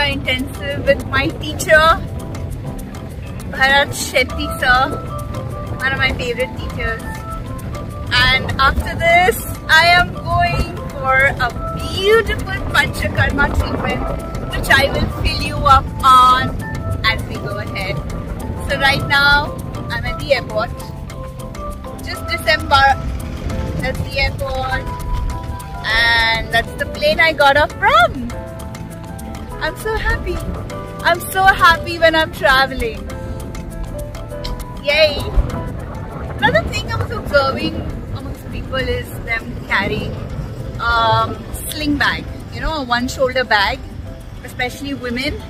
intensive with my teacher, Bharat Shetty sir, one of my favorite teachers. And after this, I am going for a beautiful Panchakarma treatment, which I will fill you up on as we go ahead. So right now, I'm at the airport. Just disembarked. That's the airport. And that's the plane I got off from. I'm so happy. I'm so happy when I'm traveling. Yay! Another thing I was observing amongst people is them carrying sling bag, you know, a one shoulder bag, especially women.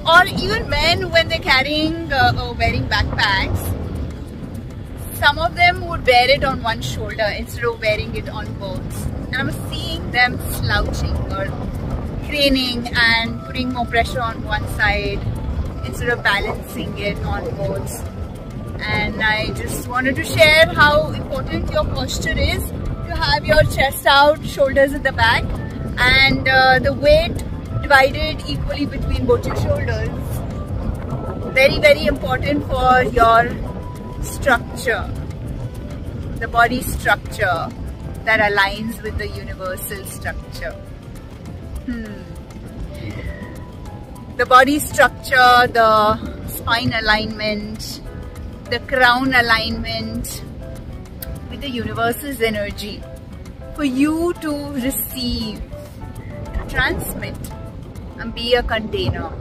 Or even men when they're carrying wearing backpacks. Some of them would wear it on one shoulder instead of wearing it on both. And I was seeing them slouching or craning and putting more pressure on one side instead of balancing it on both. And I just wanted to share how important your posture is to have your chest out, shoulders at the back, and the weight divided equally between both your shoulders. Very, very important for your structure, the body structure that aligns with the universal structure. The body structure, the spine alignment, the crown alignment with the universe's energy for you to receive, to transmit and be a container.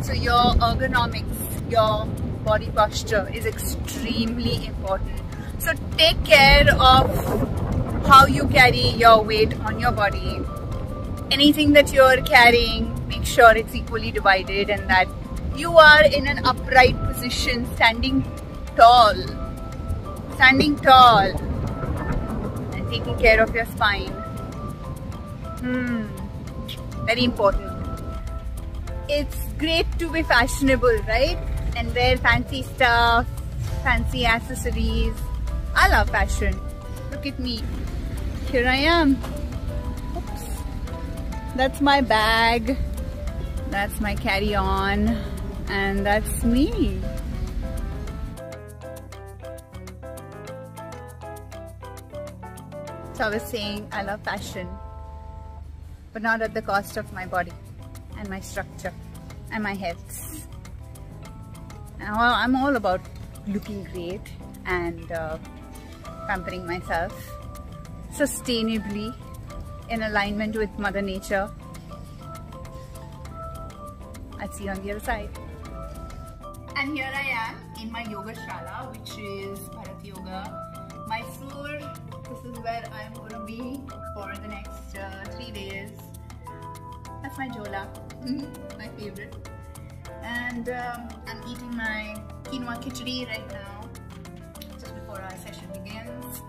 So your ergonomics, your body posture is extremely important. So take care of how you carry your weight on your body. Anything that you're carrying, make sure it's equally divided and that you are in an upright position, standing tall and taking care of your spine. Very important. It's great to be fashionable, right? And wear fancy stuff, fancy accessories. I love fashion. Look at me. Here I am. Oops. That's my bag. That's my carry-on. And that's me. So I was saying I love fashion, but not at the cost of my body and my structure and my health. I'm all about looking great and pampering myself sustainably in alignment with Mother Nature. I'll see you on the other side. And here I am in my yoga shala, which is Bharat Yoga, Mysore. This is where I'm going to be for the next 3 days. That's my Jola, my favorite. And I'm eating my quinoa khichdi right now, just before our session begins.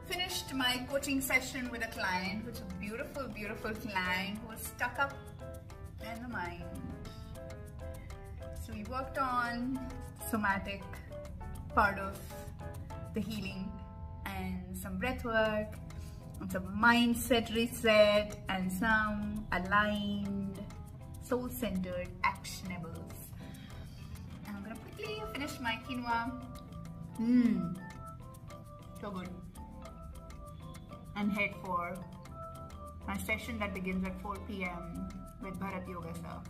Finished my coaching session with a client, which is a beautiful, beautiful client who was stuck up in the mind. So we worked on somatic part of the healing and some breath work, and some mindset reset, and some aligned, soul-centered actionables. And I'm gonna quickly finish my quinoa. So good. And head for my session that begins at 4 p.m. with Bharat Yoga sir,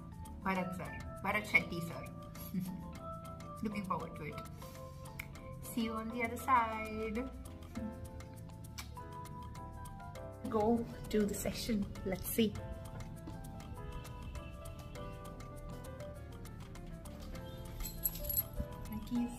Bharat Shetty sir. Looking forward to it. See you on the other side. Go to the session. Let's see. My keys.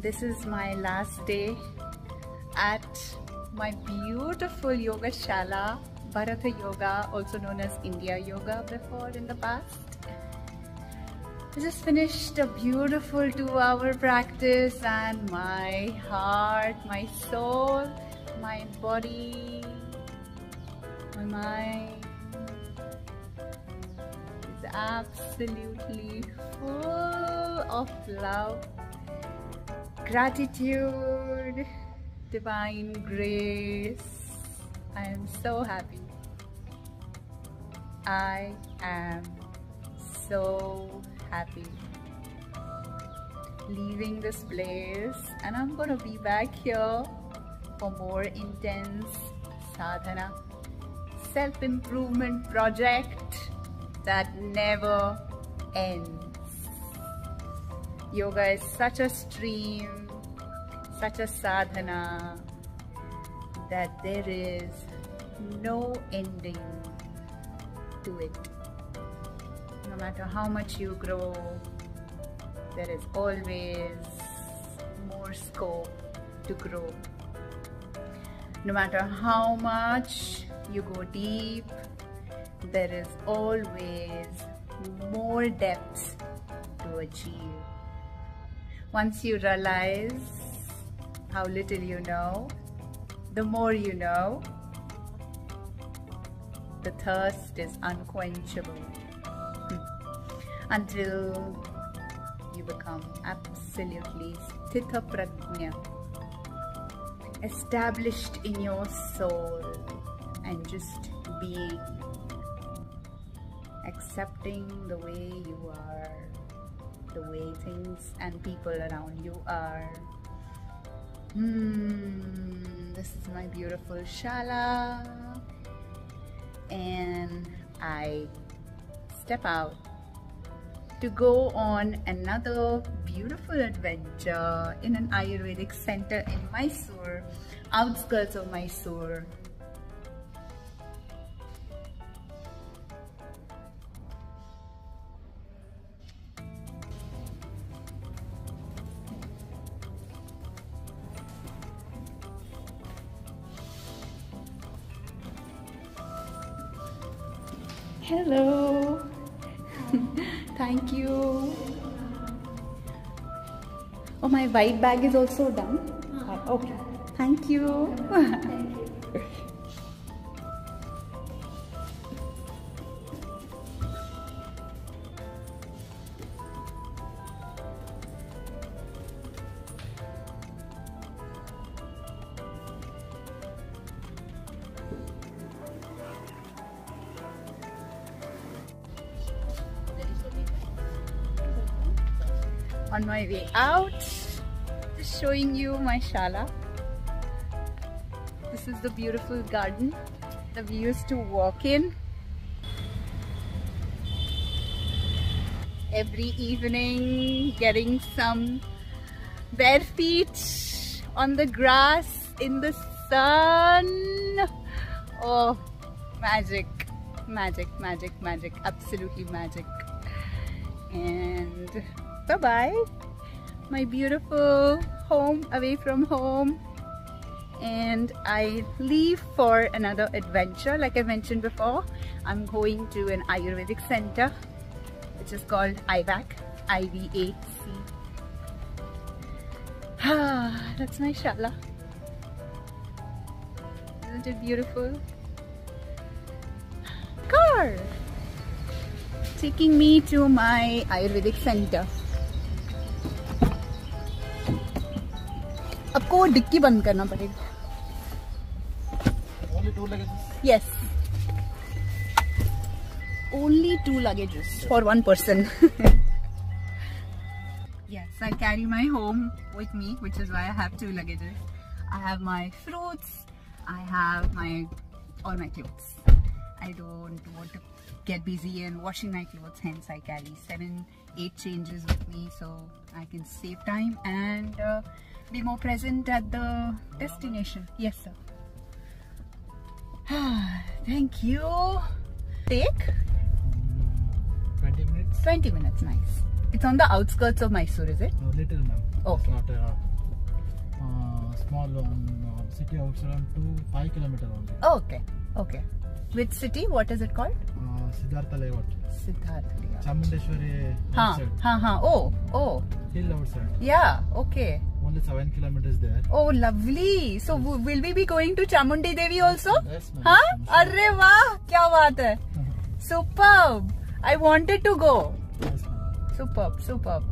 this is my last day at my beautiful yoga shala, Bharata Yoga, also known as India Yoga before in the past. I just finished a beautiful 2-hour practice and my heart, my soul, my body, my mind is absolutely full of love, gratitude, divine grace. I am so happy. I am so happy leaving this place, and I'm gonna be back here for more intense sadhana, self-improvement project that never ends. Yoga is such a stream, such a sadhana that there is no ending to it. No matter how much you grow, there is always more scope to grow. No matter how much you go deep, there is always more depth to achieve. Once you realize how little you know, the more you know, the thirst is unquenchable. Until you become absolutely sthita prajna, established in your soul and just being, accepting the way you are, the way things and people around you are. This is my beautiful shala, and I step out to go on another beautiful adventure in an Ayurvedic center in Mysore, outskirts of Mysore. Hello. Thank you. Oh, my white bag is also done. Okay. Thank you. Thank you. On my way out, just showing you my shala. This is the beautiful garden that we used to walk in every evening, getting some bare feet on the grass in the sun. Oh, magic, magic, magic, magic, absolutely magic. And bye-bye, my beautiful home away from home. And I leave for another adventure. Like I mentioned before, I'm going to an Ayurvedic center which is called IVAC, IVAC. That's my shala. Isn't it beautiful? Car taking me to my Ayurvedic center. आपको dicky बंद करना पड़ेगा. Only 2 luggages? Yes. Only 2 luggages for 1 person. Yes, I carry my home with me, which is why I have 2 luggages. I have my fruits, I have all my clothes. I don't want to get busy in washing my clothes, hence I carry 7-8 changes with me so I can save time and be more present at the destination. Yes, sir. Thank you. Take 20 minutes. 20 minutes, nice. It's on the outskirts of Mysore, is it? No, little, ma'am. Okay. It's not Small one, city outside on 5 kilometer only. Okay, okay. Which city? What is it called? Siddhartha layout. Siddhartha. Chamundeshwari Huh, outside. Oh. Hill outside. Yeah, okay. Only 7 kilometers there. Oh, lovely. So, will we be going to Chamundi Devi also? Yes, ma'am. Huh? Arre wah! Kya baat hai? Superb. I wanted to go. Yes, ma'am. Superb, superb.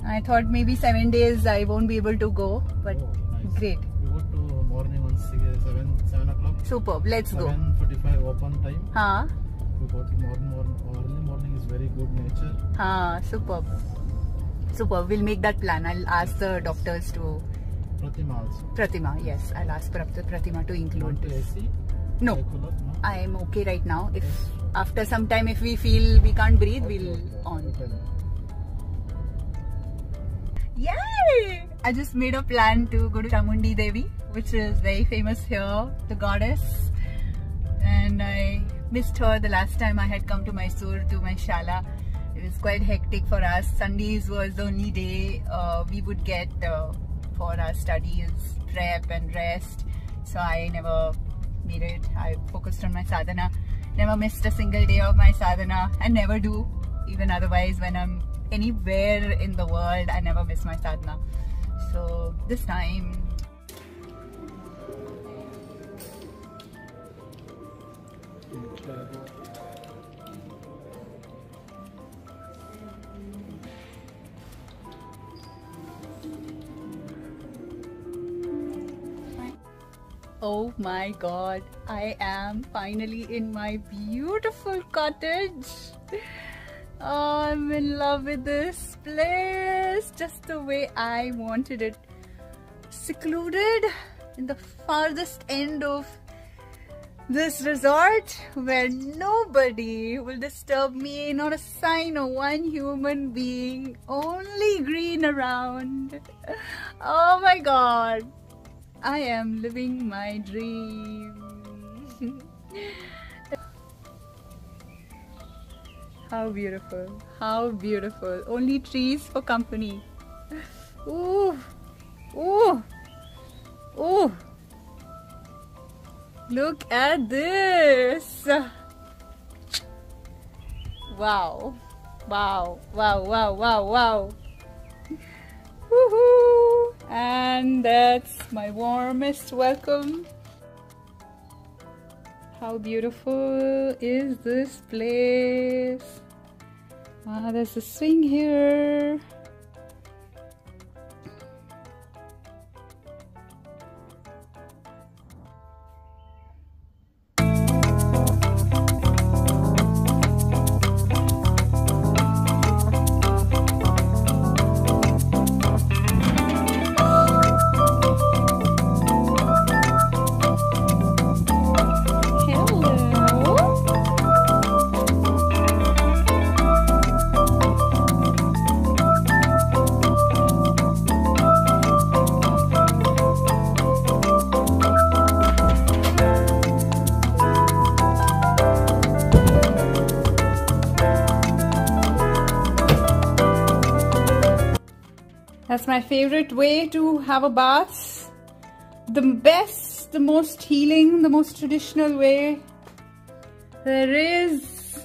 I thought maybe 7 days I won't be able to go, but Oh, nice. great. We go to morning on 7 o'clock. Superb. Let's go. 7:45 open time. Huh? We go to early morning is very good nature. Superb. Superb. We'll make that plan. I'll ask the doctors to... Pratima also. Pratima, yes. I'll ask Pratima to include Want to this. AC? No. Cooler? No? I am okay right now. If Yes. after some time, if we feel we can't breathe, we'll Okay. on. Okay then. Yay! I just made a plan to go to Chamundi Devi, which is very famous here, the goddess. And I missed her the last time I had come to Mysore to my Shala. It was quite hectic for us. Sundays was the only day we would get for our studies, prep and rest. So I never made it. I focused on my sadhana. Never missed a single day of my sadhana and never do. Even otherwise, when I'm anywhere in the world, I never miss my sadhana. So this time, oh my god, I am finally in my beautiful cottage. Oh, I'm in love with this place, just the way I wanted it. Secluded in the farthest end of this resort where nobody will disturb me, not a sign of one human being, only green around. Oh my god, I am living my dream. How beautiful, how beautiful. Only trees for company. Ooh, ooh, ooh. Look at this. Wow, wow, wow, wow, wow, wow. Woohoo! And that's my warmest welcome. How beautiful is this place? Ah, there's a swing here. That's my favorite way to have a bath. The best, the most healing, the most traditional way there is.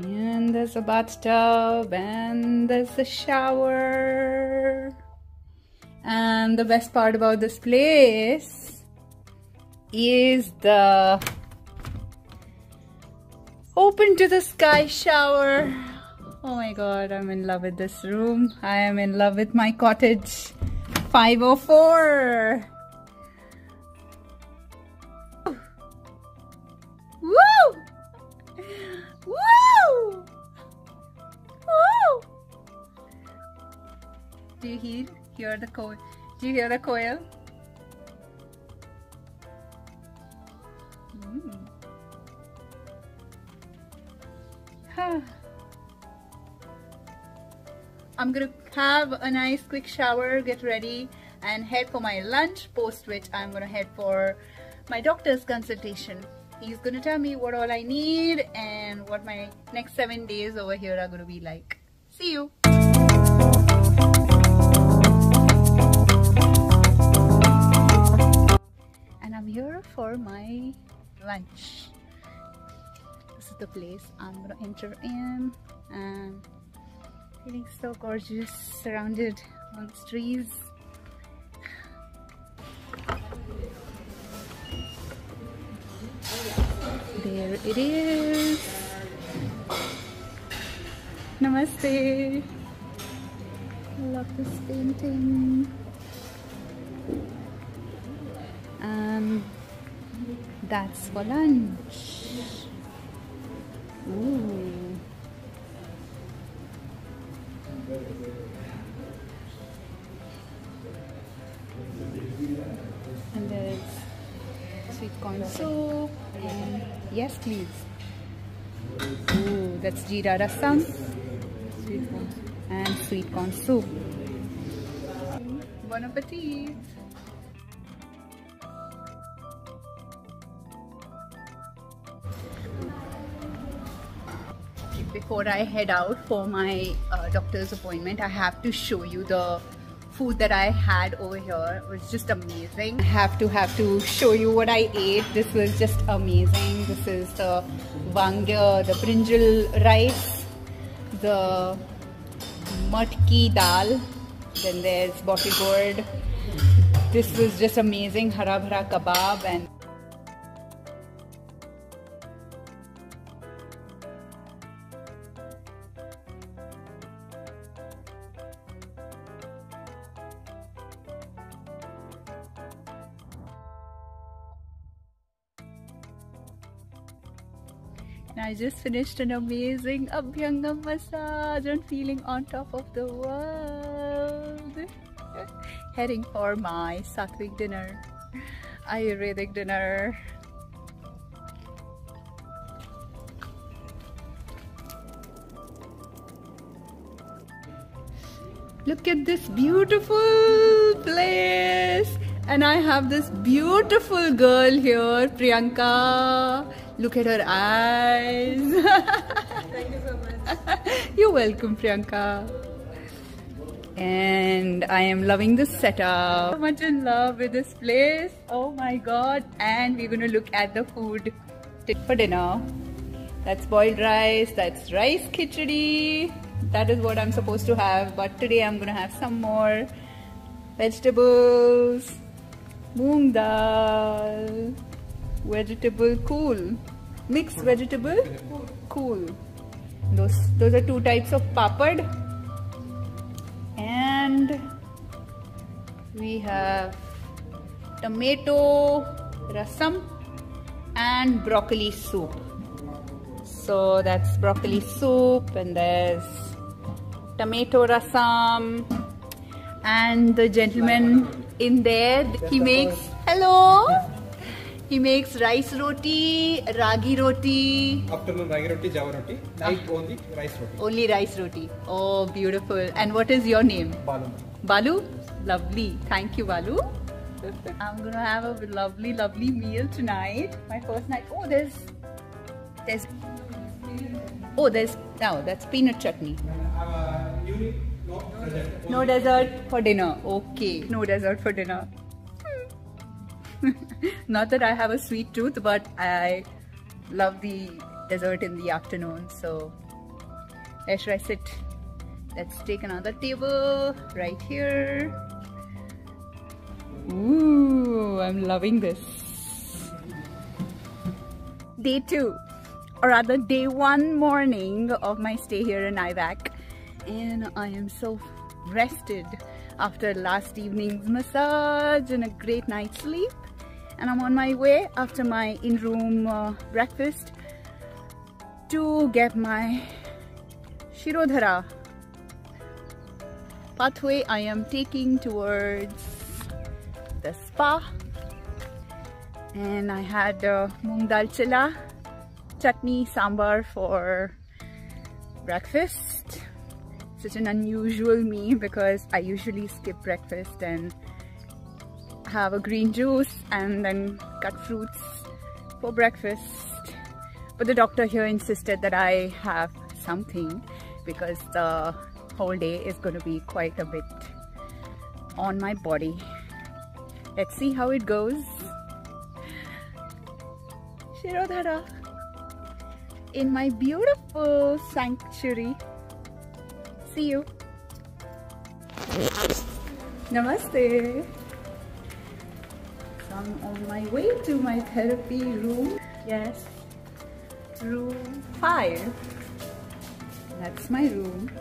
And there's a bathtub and there's a shower. And the best part about this place is the open to the sky shower. Oh my god, I'm in love with this room. I am in love with my cottage. 504. Woo! Woo! Woo! Do you hear the coil? Do you hear the coil? I'm gonna have a nice quick shower, get ready and head for my lunch, post which I'm gonna head for my doctor's consultation. He's gonna tell me what all I need and what my next 7 days over here are gonna be like. See you! here for my lunch. This is the place I'm gonna enter in, and feeling so gorgeous, surrounded on the trees. There it is. Namaste. I love this painting. And that's for lunch. Ooh. And there's sweet corn soup. And yes, please. Ooh, that's jeera rasam. Sweet corn and sweet corn soup. Bon appetit. Before I head out for my doctor's appointment, I have to show you the food that I had over here. It was just amazing. I have to show you what I ate. This was just amazing. This is the wangya, the brinjal rice, the matki dal, then there's boti gourd. This was just amazing. Hara bhara kebab. And I just finished an amazing Abhyangam massage and feeling on top of the world. Heading for my Sattvic dinner, Ayurvedic dinner. Look at this beautiful place. And I have this beautiful girl here, Priyanka. Look at her eyes. Thank you so much. You're welcome, Priyanka. And I am loving this setup. So much in love with this place. Oh my god. And we're going to look at the food for dinner. That's boiled rice. That's rice khichdi. That is what I'm supposed to have. But today I'm going to have some more vegetables. Moong dal. Vegetable cool. Mixed vegetable cool. Those are two types of papad. And we have tomato rasam and broccoli soup. So that's broccoli soup, and there's tomato rasam. And the gentleman in there, he makes, hello, he makes rice roti, ragi roti. Afternoon ragi roti, java roti. Night only rice roti. Only rice roti. Oh, beautiful. And what is your name? Balu. Balu? Lovely. Thank you, Balu. I'm gonna have a lovely, lovely meal tonight. My first night. Oh, that's peanut chutney. No dessert for dinner. Okay, no dessert for dinner. Not that I have a sweet tooth, but I love the dessert in the afternoon. So where should I sit? Let's take another table right here. Ooh, I'm loving this. Day 2, or rather day 1 morning of my stay here in IVAC. And I am so rested after last evening's massage and a great night's sleep. And I'm on my way after my in-room breakfast to get my Shirodhara pathway. I am taking towards the spa. And I had moong dal chilla, chutney, sambar for breakfast. Such an unusual me because I usually skip breakfast and have a green juice and then cut fruits for breakfast. But the doctor here insisted that I have something because the whole day is going to be quite a bit on my body. Let's see how it goes. Shirodhara in my beautiful sanctuary. See you. Namaste. So I'm on my way to my therapy room. Yes, room 5. That's my room.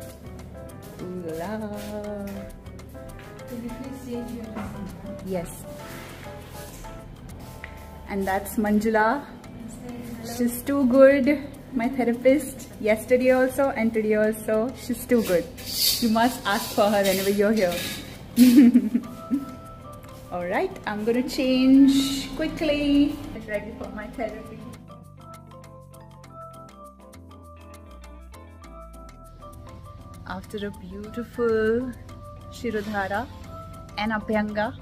Ooh la la. Could you please change your dressing? Yes. And that's Manjula. She's too good. My therapist. Yesterday also and today also. She's too good. You must ask for her whenever you're here. Alright, I'm gonna change quickly. Get ready for my therapy. After a beautiful Shirodhara and Abhyanga,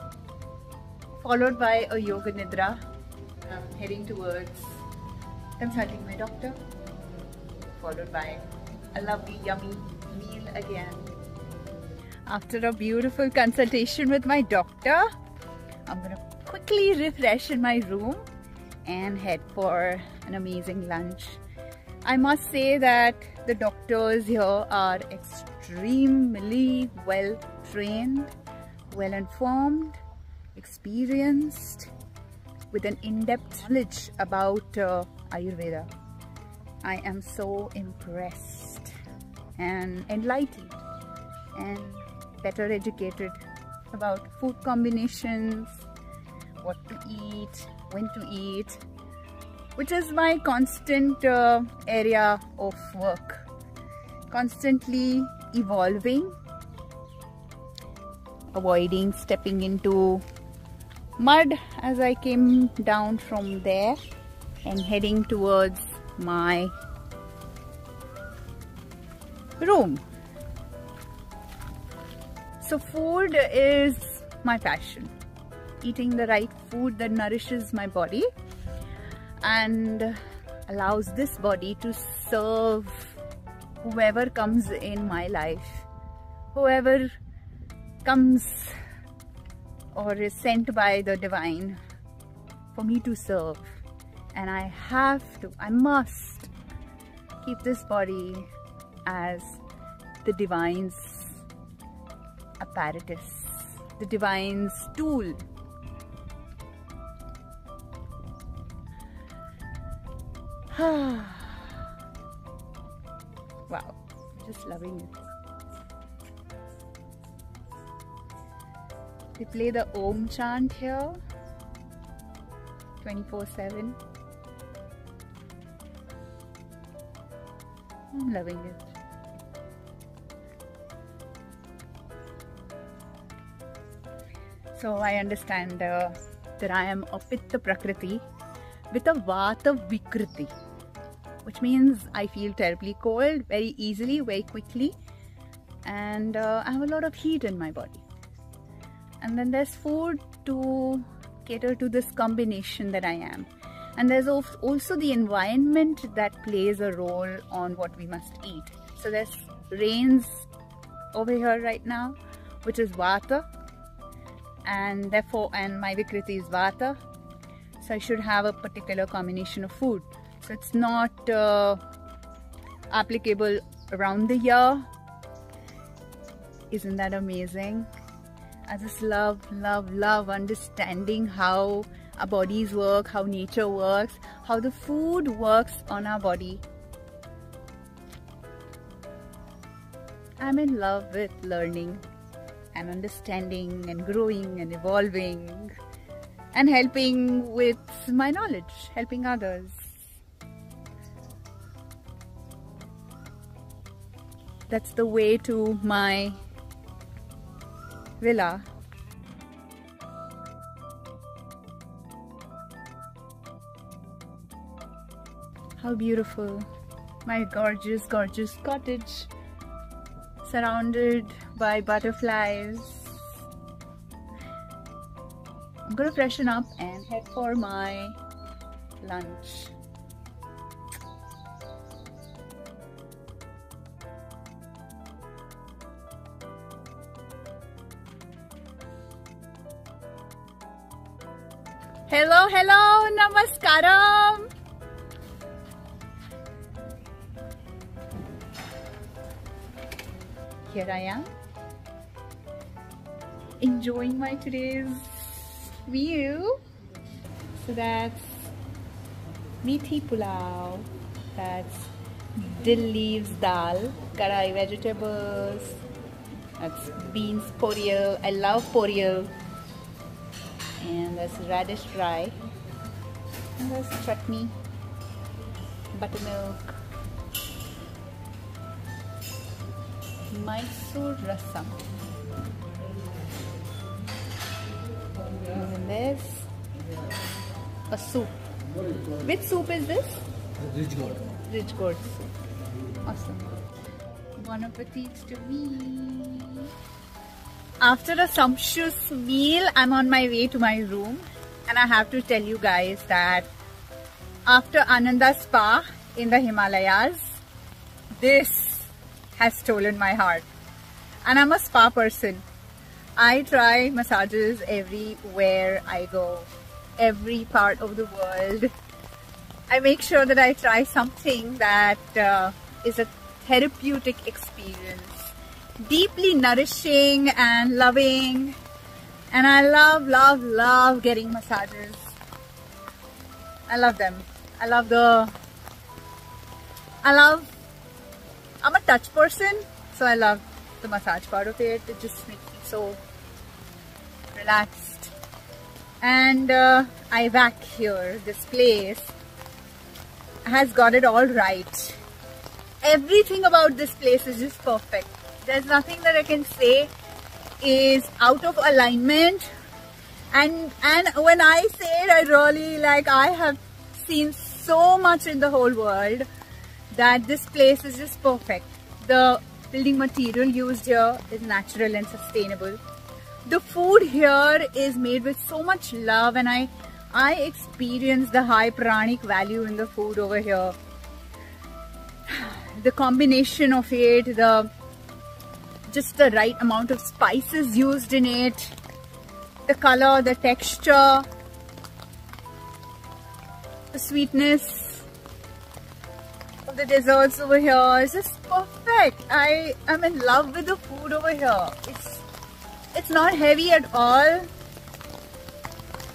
followed by a Yoga Nidra, I'm heading towards consulting my doctor, followed by a lovely yummy meal again. After a beautiful consultation with my doctor, I'm gonna quickly refresh in my room and head for an amazing lunch. I must say that the doctors here are extremely well trained, well informed, experienced, with an in-depth knowledge about Ayurveda. I am so impressed and enlightened and better educated about food combinations, what to eat, when to eat, which is my constant area of work, constantly evolving, avoiding stepping into mud as I came down from there and heading towards my room. So food is my passion. Eating the right food that nourishes my body and allows this body to serve whoever comes in my life, whoever comes or is sent by the divine for me to serve. And I must keep this body as the divine's apparatus, the divine's tool. Wow, just loving it. They play the Om chant here 24/7. I'm loving it. So I understand that I am a Pitta Prakriti with a Vata Vikriti, which means I feel terribly cold very easily, very quickly, and I have a lot of heat in my body. And then there's food to cater to this combination that I am. And there's also the environment that plays a role on what we must eat. So there's rains over here right now, which is Vata, and therefore, and my Vikriti is Vata. So I should have a particular combination of food. So it's not applicable around the year. Isn't that amazing? I just love understanding how our bodies work, how nature works, how the food works on our body. I'm in love with learning and understanding and growing and evolving and helping with my knowledge, helping others. That's the way to my villa. How beautiful. My gorgeous cottage, surrounded by butterflies. I'm gonna freshen up and head for my lunch. Hello, namaskaram. here I am, enjoying my today's meal. So that's meathi pulao, that's dill leaves dal, karai vegetables, that's beans poriyal. I love poriyal. And that's radish fry. And that's chutney, buttermilk, Mysore rasam. And then there's a soup. Which soup is this? Rich gourd. Rich gourd soup. Awesome. Bon appetit to me. After a sumptuous meal, I'm on my way to my room, and I have to tell you guys that after Ananda Spa in the Himalayas, this has stolen my heart. And I'm a spa person. I try massages everywhere I go, every part of the world. I make sure that I try something that is a therapeutic experience. Deeply nourishing and loving, and I love getting massages. I love them. I'm a touch person, so I love the massage part of it. It just makes me so relaxed. And IVAC here, this place has got it all right. Everything about this place is just perfect. There's nothing that I can say is out of alignment, and when I say it, I really I have seen so much in the whole world that this place is just perfect. The building material used here is natural and sustainable. The food here is made with so much love, and I experience the high pranic value in the food over here. The combination of it, just the right amount of spices used in it, the color, the texture, the sweetness of the desserts over here is just perfect. I am in love with the food over here. It's not heavy at all.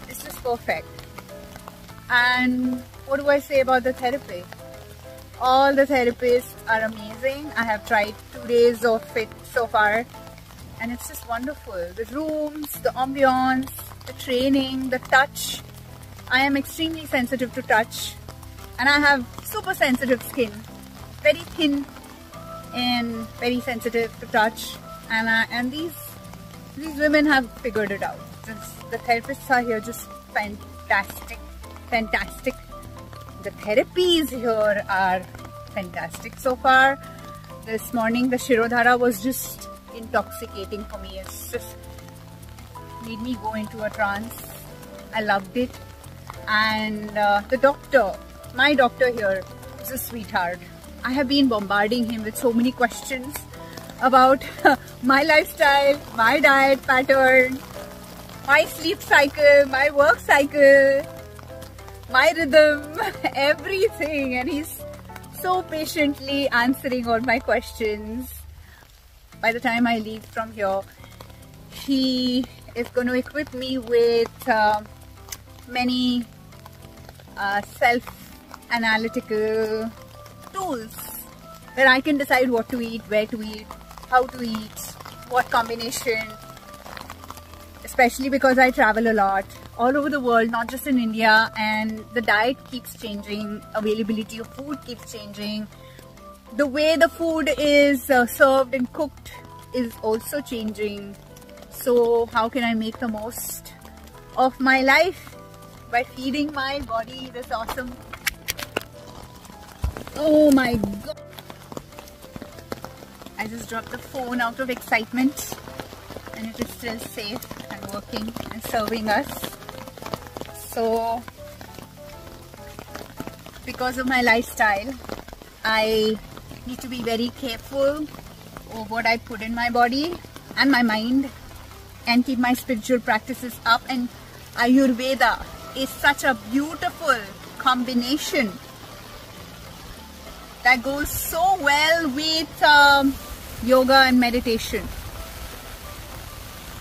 It's just perfect. And what do I say about the therapy? All the therapists are amazing. I have tried 2 days of it so far, and it's just wonderful. The rooms, the ambience, the training, the touch. I am extremely sensitive to touch, and I have super sensitive skin, very thin and very sensitive to touch. And these women have figured it out. The therapists are here just fantastic. The therapies here are fantastic so far. This morning the Shirodhara was just intoxicating for me. It's just made me go into a trance. I loved it. And the doctor, my doctor here, is a sweetheart. I have been bombarding him with so many questions about my lifestyle, my diet pattern, my sleep cycle, my work cycle, my rhythm, everything, and he's so patiently answering all my questions. By the time I leave from here, he is going to equip me with many self-analytical tools where I can decide what to eat, where to eat, how to eat, what combination. Especially because I travel a lot all over the world, not just in India, and the diet keeps changing, availability of food keeps changing. The way the food is served and cooked is also changing. So how can I make the most of my life? By feeding my body this awesome... Oh my god! I just dropped the phone out of excitement, and it is still safe and working and serving us. So because of my lifestyle, I need to be very careful of what I put in my body and my mind, and keep my spiritual practices up. And Ayurveda is such a beautiful combination that goes so well with yoga and meditation.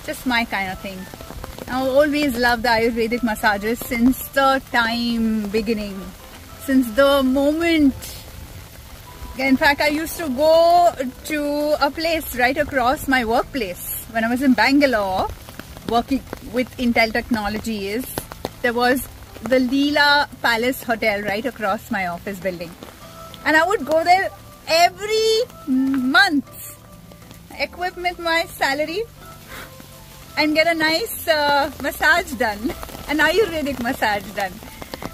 Just my kind of thing. I've always loved the Ayurvedic massages since the time beginning. Since the moment. In fact, I used to go to a place right across my workplace. When I was in Bangalore, working with Intel Technologies, there was the Leela Palace Hotel right across my office building. And I would go there every month, equip with my salary and get a nice massage done, an Ayurvedic massage done.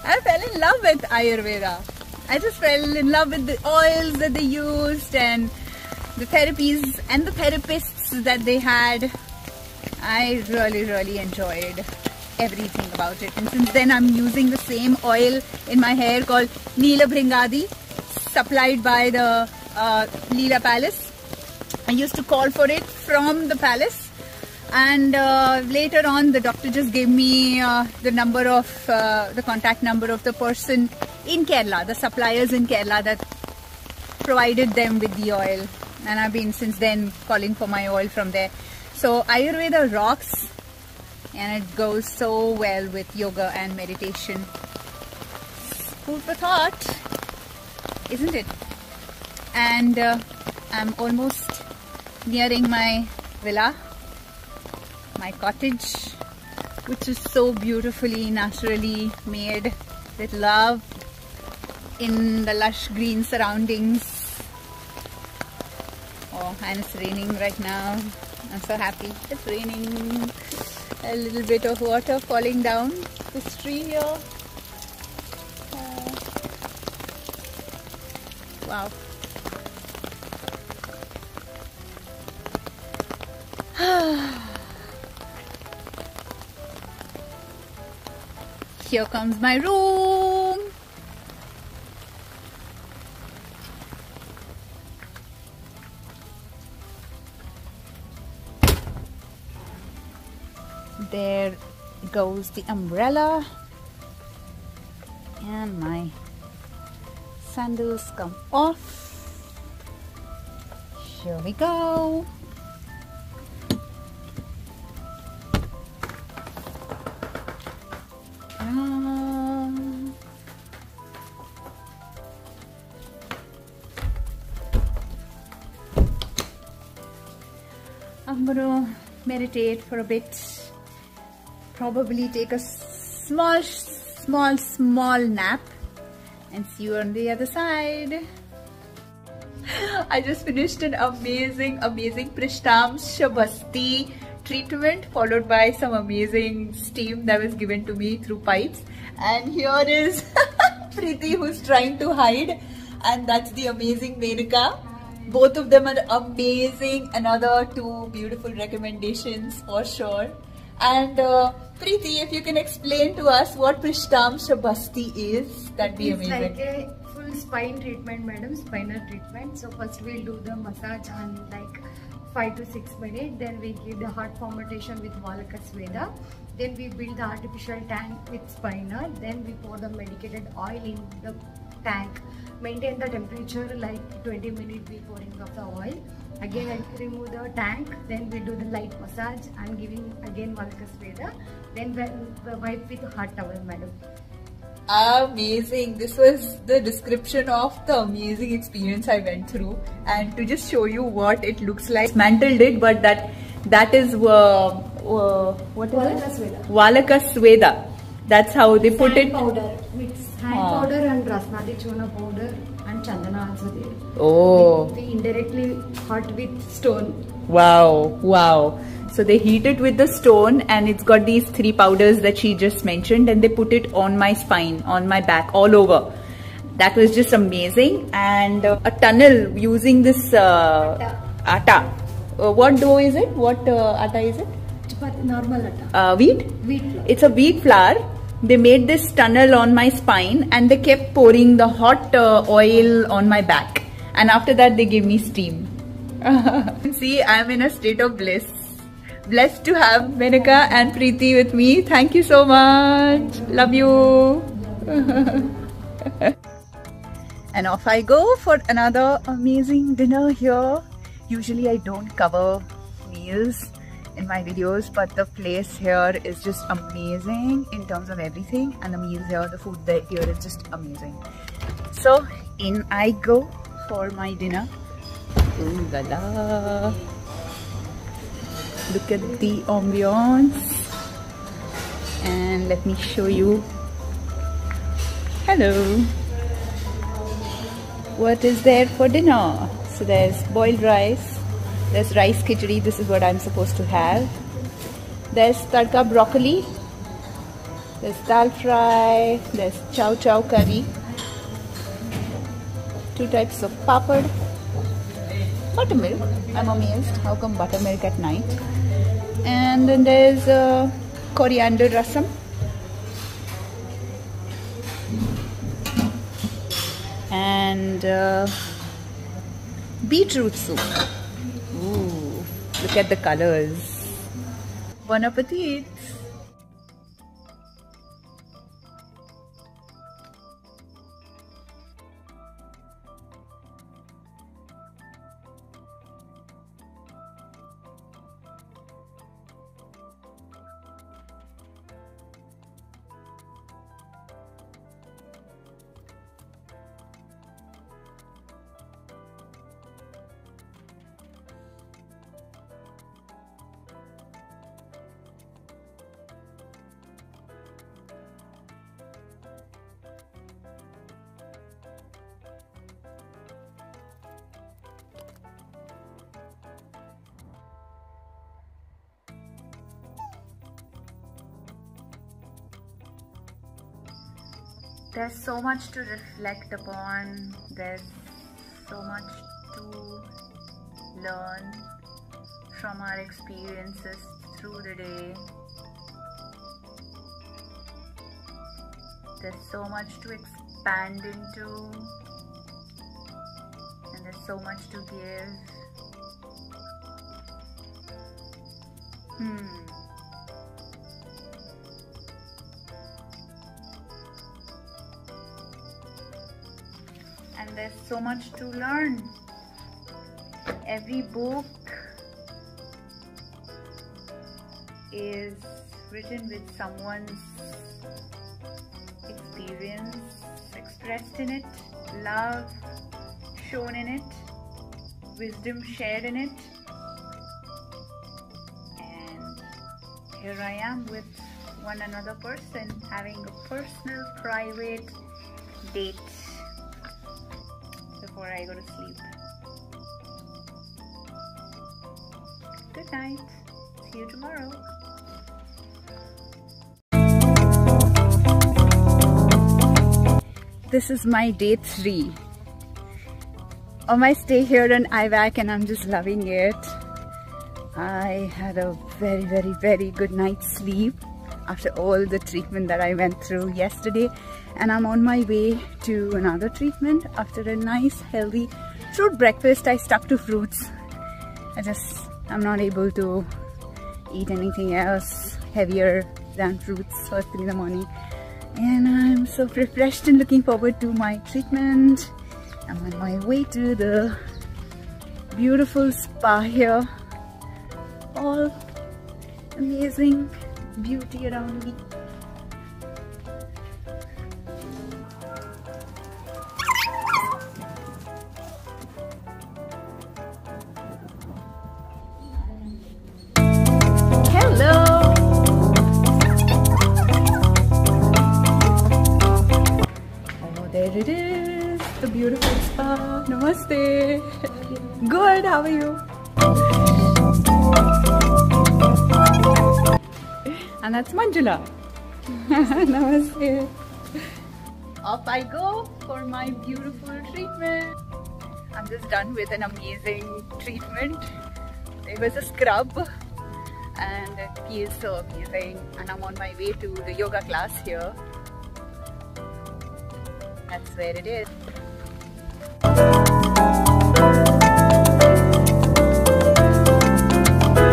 I fell in love with Ayurveda. I just fell in love with the oils that they used and the therapies and the therapists that they had. I really enjoyed everything about it. And since then I'm using the same oil in my hair called Neela Bhringadi, supplied by the Leela Palace. I used to call for it from the palace. And later on, the doctor just gave me the contact number of the person in Kerala, the suppliers in Kerala that provided them with the oil. And I've been since then calling for my oil from there. So Ayurveda rocks, and it goes so well with yoga and meditation. Food for thought, isn't it? And I'm almost nearing my villa, my cottage, which is so beautifully, naturally made with love in the lush green surroundings. Oh, and it's raining right now. I'm so happy. It's raining. A little bit of water falling down this tree here. Wow. Here comes my room. There goes the umbrella, and my sandals come off. Here we go. I'm gonna meditate for a bit, probably take a small nap, and see you on the other side. I just finished an amazing Prishtam Shabasti treatment, followed by some amazing steam that was given to me through pipes. And here is Preeti, who's trying to hide, and that's the amazing Menaka. Both of them are amazing. Another two beautiful recommendations for sure. And Preeti, if you can explain to us what Prishtam Shabasti is, that'd be amazing. It's like a full spine treatment, madam, spinal treatment. So first we'll do the massage on like 5 to 6 minutes. Then we give the heart fomentation with Valaka Sweda. Then we build the artificial tank with spinal. Then we pour the medicated oil in the tank. Maintain the temperature like 20 minutes before pouring of the oil. Again I remove the tank. Then we do the light massage. I'm giving again Valaka Sweda. Then we wipe with hot towel, madam. Amazing. This was the description of the amazing experience I went through, and to just show you what it looks like. Dismantled it, but that is what is Valaka it? Sweda. Valaka Sweda. That's how they put it. Powder. Mix hand powder and Rasnadi Chuna powder and Chandana also there. Oh. We indirectly hot with stone. Wow. So they heat it with the stone, and it's got these 3 powders that she just mentioned, and they put it on my spine, on my back, all over. That was just amazing. And a tunnel using this atta. What dough is it? What atta is it? Chapati, normal atta. Wheat? Wheat flour. It's a wheat flour. They made this tunnel on my spine, and they kept pouring the hot oil on my back. And after that, they gave me steam. See, I'm in a state of bliss. Blessed to have Menaka and Preeti with me. Thank you so much. Love you. And off I go for another amazing dinner here Usually I don't cover meals in my videos, but the place here is just amazing in terms of everything, and the meals here, the food here is just amazing. So in I go for my dinner. Ooh la la. Look at the ambience, and let me show you. Hello. What is there for dinner? So there's boiled rice, there's rice khichdi, this is what I'm supposed to have. There's tadka broccoli, there's dal fry, there's chow chow curry, 2 types of papad, buttermilk. I'm amazed, how come buttermilk at night? And then there's coriander rasam. And beetroot soup. Ooh, look at the colors. Bon appetit. There's so much to reflect upon, there's so much to learn from our experiences through the day. There's so much to expand into, and there's so much to give. And there's so much to learn. Every book is written with someone's experience expressed in it, love shown in it, wisdom shared in it. And here I am with one another person having a personal, private date before I go to sleep. Good night. See you tomorrow. This is my day 3 of my stay here in IVAC, and I'm just loving it. I had a very good night's sleep after all the treatment that I went through yesterday, and I'm on my way to another treatment after a nice healthy fruit breakfast. I stuck to fruits. I'm not able to eat anything else heavier than fruits first thing in the morning, and I'm so refreshed and looking forward to my treatment. I'm on my way to the beautiful spa here. All amazing beauty around me. There it is, the beautiful spa. Namaste. Good, how are you? And that's Manjula. Namaste. Off I go for my beautiful treatment. I'm just done with an amazing treatment. It was a scrub and it feels so amazing. And I'm on my way to the yoga class here. That's where it is.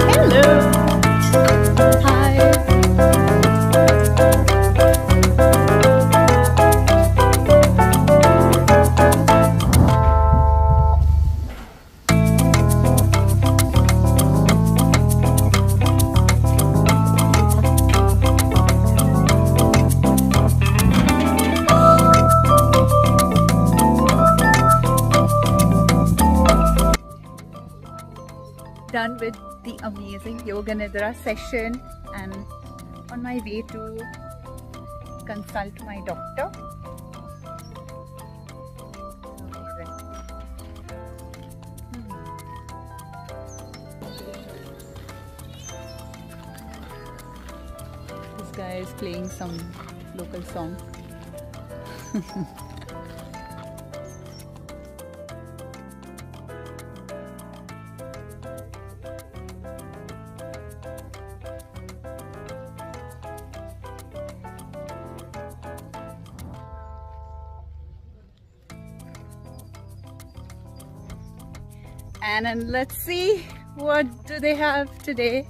Hello. Hi. done with the amazing Yoga Nidra session and on my way to consult my doctor. This guy is playing some local song. And let's see what do they have today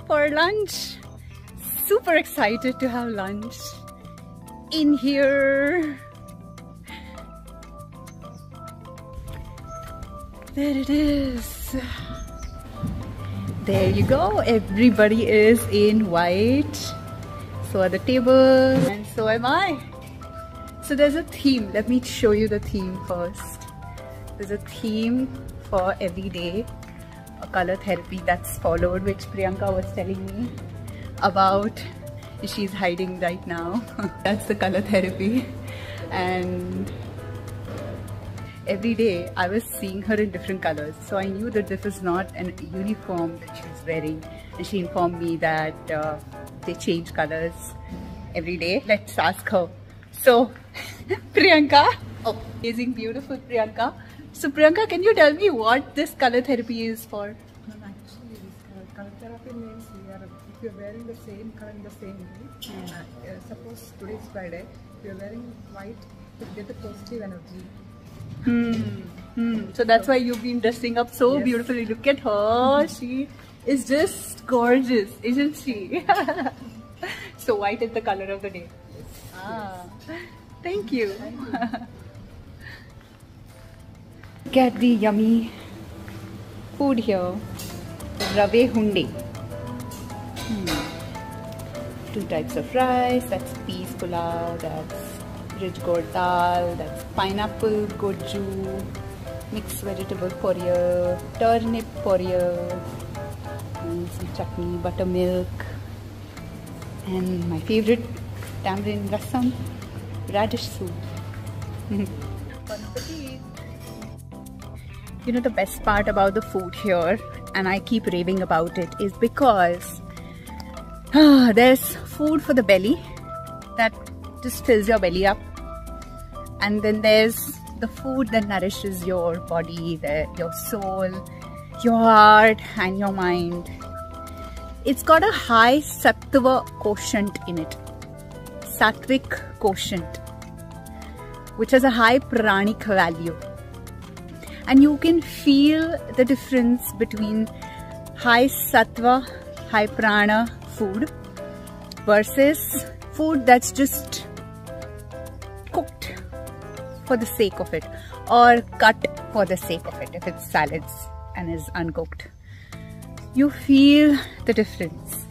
for lunch. Super excited to have lunch in here. There it is. There you go. Everybody is in white. So are the tables and so am I. So there's a theme. Let me show you the theme first. There's a theme for every day, a color therapy that's followed, which Priyanka was telling me about. She's hiding right now. That's the color therapy. And every day I was seeing her in different colors, so I knew that this is not a uniform that she's wearing, and she informed me that they change colors every day. Let's ask her. So Priyanka, oh, amazing, beautiful Priyanka. So Priyanka, can you tell me what this color therapy is for? Actually, this color therapy means if you're wearing the same color in the same way, suppose today is Friday, if you're wearing white, you get the positive energy. So that's why you've been dressing up so beautifully. Look at her. She is just gorgeous, isn't she? So white is the color of the day. Ah, thank you. Get the yummy food here. Rave hunde. 2 types of rice. That's peas pulao. That's rich gourd dal. That's pineapple goju. Mixed vegetable porridge. Turnip porridge. And some chutney, buttermilk. And my favorite, tamarind rasam. Radish soup. Bon appetit. You know, the best part about the food here, and I keep raving about it, is because there's food for the belly that just fills your belly up, and then there's the food that nourishes your body, your soul, your heart and your mind. It's got a high sattva quotient in it, sattvic quotient, which has a high pranic value. And you can feel the difference between high sattva, high prana food versus food that's just cooked for the sake of it, or cut for the sake of it if it's salads and is uncooked. You feel the difference.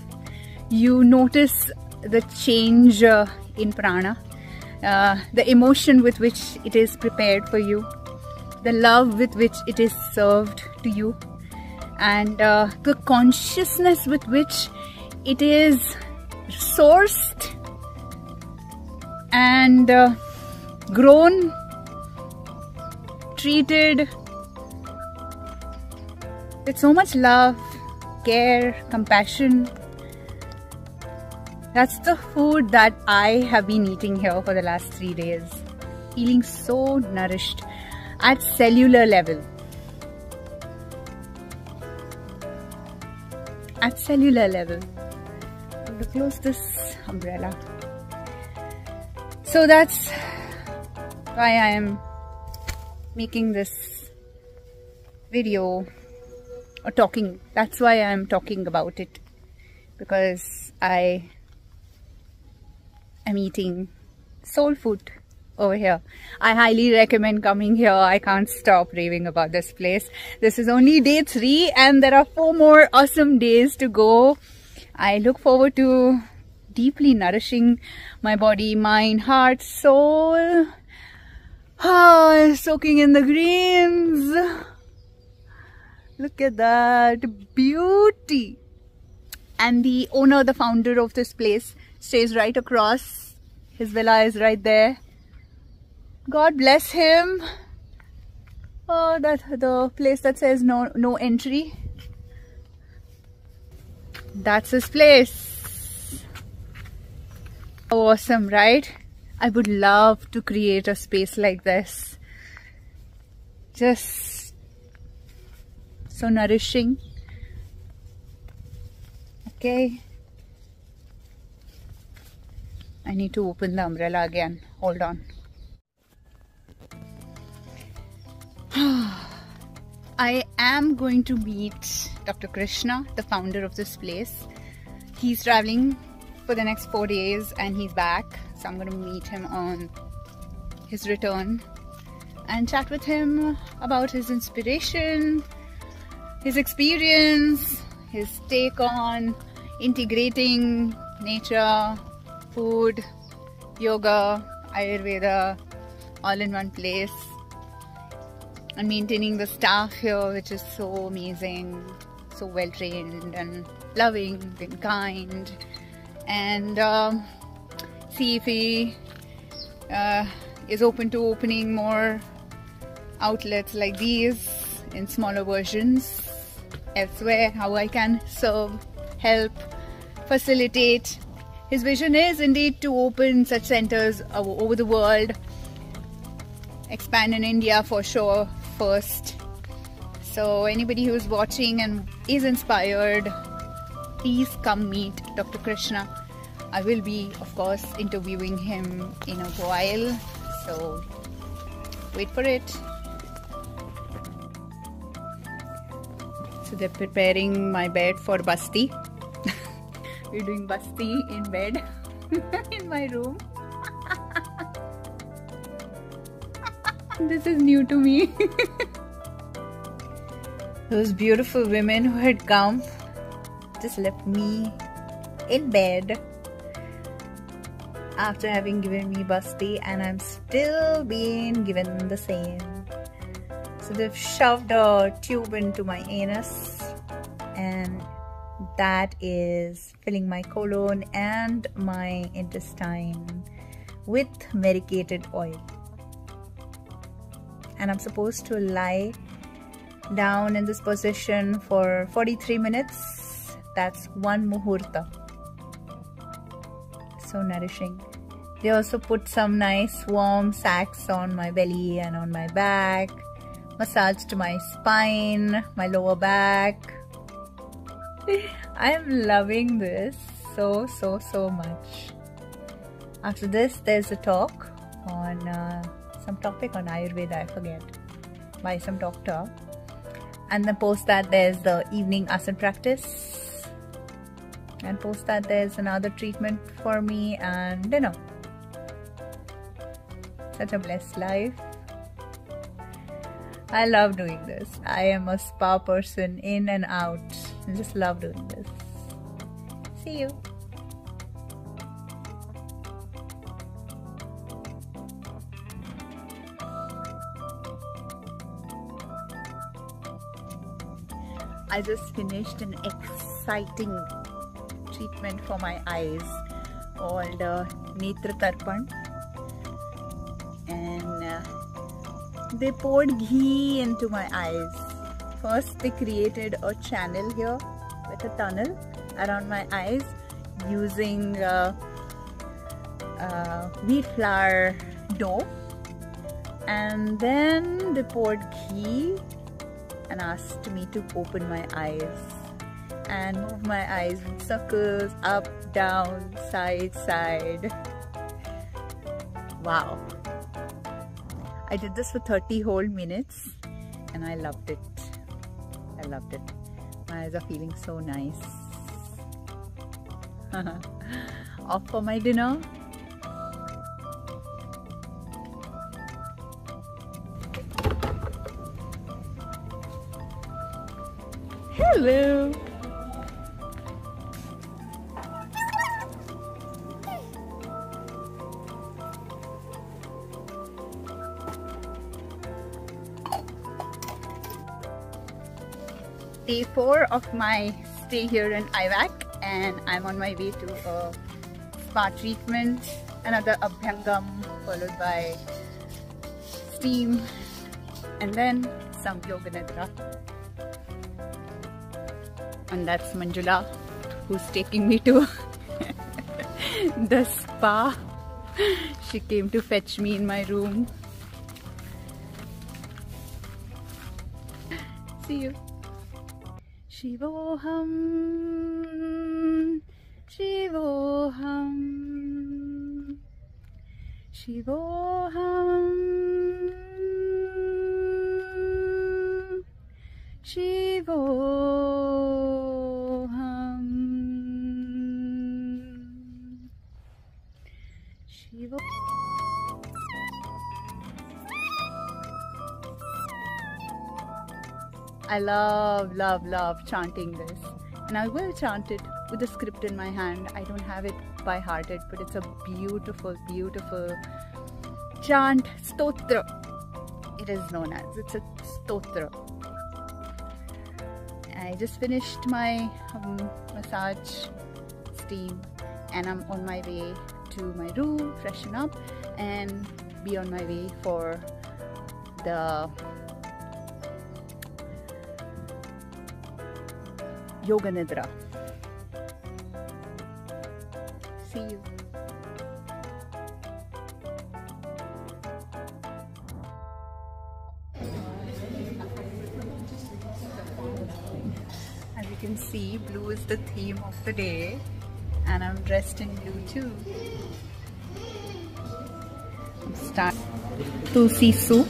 You notice the change in prana, the emotion with which it is prepared for you, the love with which it is served to you, and the consciousness with which it is sourced and grown, treated with so much love, care, compassion. That's the food that I have been eating here for the last 3 days, feeling so nourished at cellular level. At cellular level. I'm going to close this umbrella. So that's why I am making this video, or talking. That's why I am talking about it, because I am eating soul food over here. I highly recommend coming here. I can't stop raving about this place. This is only day 3 and there are 4 more awesome days to go. I look forward to deeply nourishing my body, mind, heart, soul. Soaking in the greens. Look at that beauty. And the owner, the founder of this place, stays right across. His villa is right there. God bless him. Oh, that the place that says no entry. That's his place. Awesome, right? I would love to create a space like this. Just so nourishing. Okay. I need to open the umbrella again. Hold on. I am going to meet Dr. Krishna, the founder of this place. He's traveling for the next 4 days and he's back. So I'm going to meet him on his return and chat with him about his inspiration, his experience, his take on integrating nature, food, yoga, Ayurveda, all in one place, and maintaining the staff here, which is so amazing, so well trained and loving and kind, and see if he is open to opening more outlets like these in smaller versions elsewhere, how I can serve, help, facilitate. His vision is indeed to open such centers over the world, expand in India for sure first. So anybody who is watching and is inspired, please come meet Dr. Krishna. I will be, of course, interviewing him in a while, so wait for it. So they're preparing my bed for Basti. We're doing Basti in bed in my room. This is new to me. Those beautiful women who had come just left me in bed after having given me Basti, and I'm still being given the same. So they've shoved a tube into my anus, and that is filling my colon and my intestine with medicated oil. And I'm supposed to lie down in this position for 43 minutes. That's 1 muhurta. So nourishing. They also put some nice warm sacks on my belly and on my back, massaged my spine, my lower back. I am loving this so much. After this, there's a talk on some topic on Ayurveda, I forget, by some doctor. And then post that there's the evening asana practice, and post that there's another treatment for me and dinner. Such a blessed life. I love doing this. I am a spa person in and out. I just love doing this. See you. I just finished an exciting treatment for my eyes called Netra Tarpan, and they poured ghee into my eyes. First they created a channel here with a tunnel around my eyes using wheat flour dough, and then they poured ghee and asked me to open my eyes and move my eyes in circles, up, down, side, side. Wow. I did this for 30 whole minutes and I loved it. I loved it. My eyes are feeling so nice. Off for my dinner. Hello. day 4 of my stay here in IVAC, and I'm on my way to a spa treatment, another Abhyangam followed by steam, and then some Yoga Nidra. And that's Manjula, who's taking me to the spa. She came to fetch me in my room. See you. Shivoham, Shivoham, Shivoham, Shivoham, Shivoham. I love chanting this, and I will chant it with the script in my hand. I don't have it by hearted, but it's a beautiful chant, stotra. It is known as, it's a stotra. I just finished my massage steam, and I'm on my way to my room, freshen up, and be on my way for the Yoga Nidra. See you. As you can see, blue is the theme of the day, and I'm dressed in blue too. Start Tulsi soup.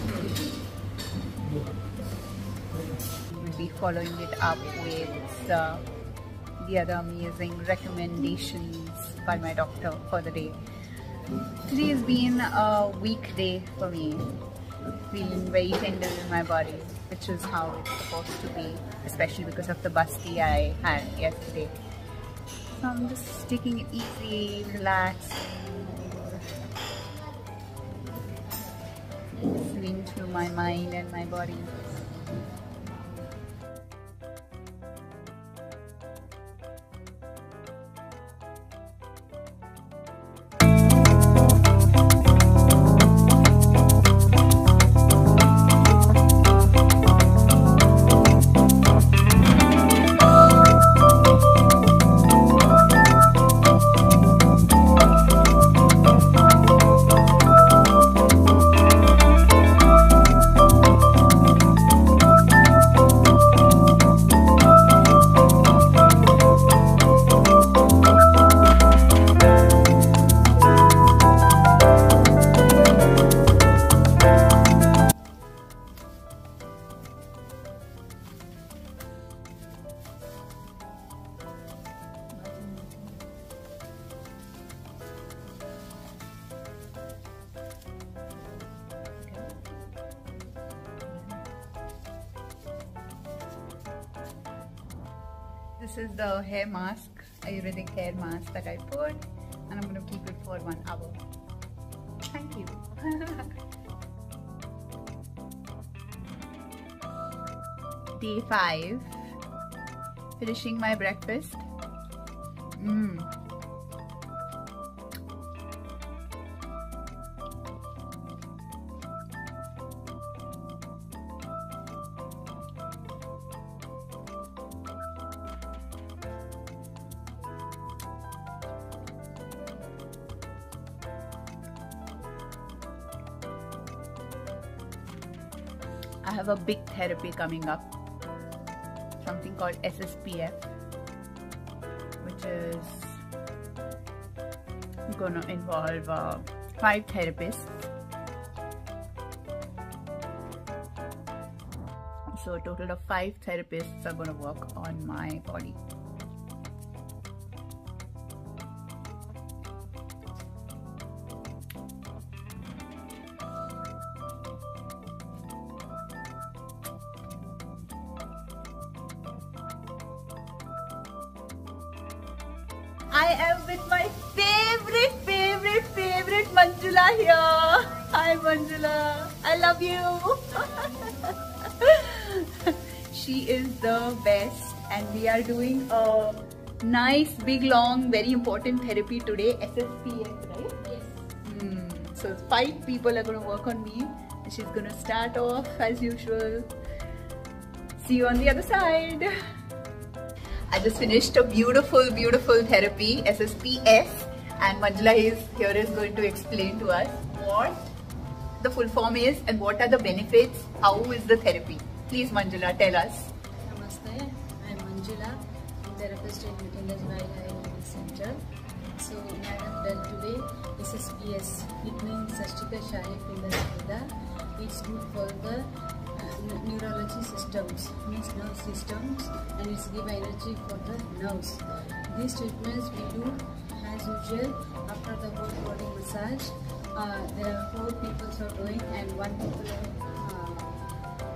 We'll be following it up with the other amazing recommendations by my doctor for the day. Today has been a weekday for me, feeling very tender in my body, which is how it's supposed to be, especially because of the basti I had yesterday. So I'm just taking it easy, relaxing, swimming through my mind and my body. This is the hair mask, Ayurvedic hair mask that I put, and I'm going to keep it for 1 hour. Thank you. Day 5, finishing my breakfast. I have a big therapy coming up, something called SSPF, which is going to involve 5 therapists. So a total of 5 therapists are going to work on my body. I am with my favorite Manjula here. Hi Manjula, I love you. She is the best, and we are doing a nice, big, long, very important therapy today. SSPS, right? Yes. So 5 people are going to work on me, and she's going to start off as usual. See you on the other side. I just finished a beautiful, beautiful therapy, SSPS, and Manjula is going to explain to us what the full form is and what are the benefits, how is the therapy. Please Manjula, tell us. Namaste, I am Manjula, therapist in Indus Valley Ayurvedic Center. So, I have done today SSPS. It means Sashtika Shahi Pindasveda. It's good for the neurology systems, means nerve systems, and it's give energy for the nerves. These treatments we do as usual after the whole body massage. There are 4 people who are doing, and 1 people are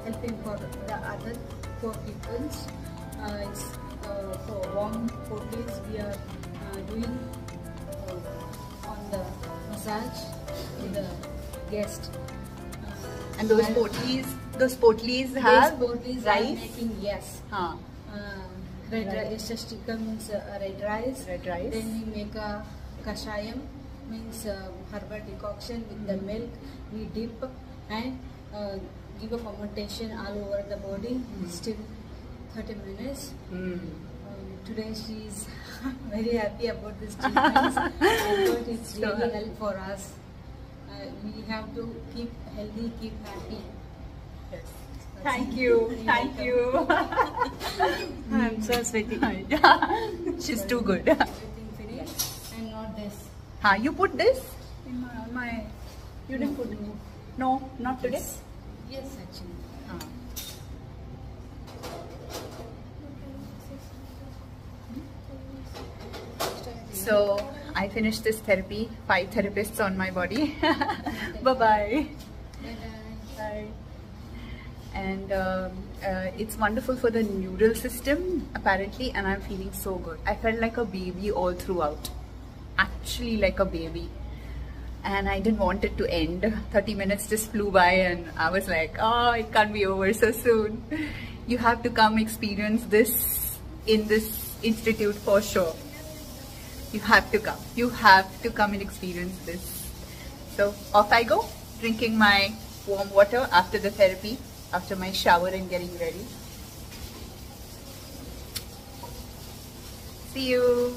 helping for the other 4 people. It's for warm portals we are doing on the massage to the guest. And those potlis have those potlis rice? are making, yes. Red rice, shashtika means red rice. Red rice. Then we make a kashayam, means herbal decoction with the milk. We dip and give a fermentation all over the body, still 30 minutes. Today she is very happy about this treatment. But it's really helpful for us. We have to keep healthy, keep happy. Yes. Thank you. Thank you. I'm so sweaty. She's too good. Everything finished, and not this. You put this? In my you didn't put it. No, not today. Yes, actually. So I finished this therapy. 5 therapists on my body. Bye-bye. Bye. And it's wonderful for the neural system apparently, and I'm feeling so good. I felt like a baby all throughout. Actually like a baby. And I didn't want it to end. 30 minutes just flew by and I was like, oh, it can't be over so soon. You have to come experience this in this institute for sure. You have to come. You have to come and experience this. So off I go, drinking my warm water after the therapy, after my shower and getting ready. See you.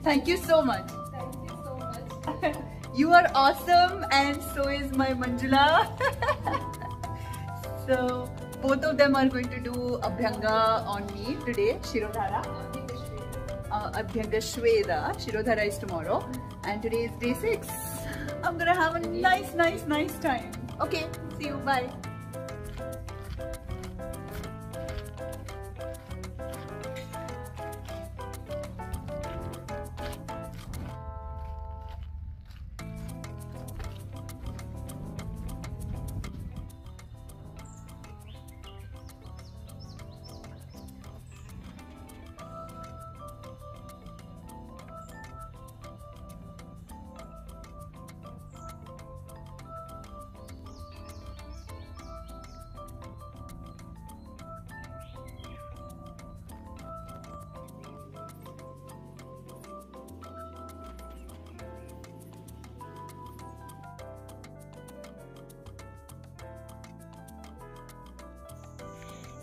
Thank you so much. Thank you so much. You are awesome, and so is my Manjula. So both of them are going to do Abhyanga on me today. Shirodhara. Abhyanga Shweda. Shirodhara is tomorrow, and today is day 6. I'm gonna have a nice time. Okay, see you. Bye.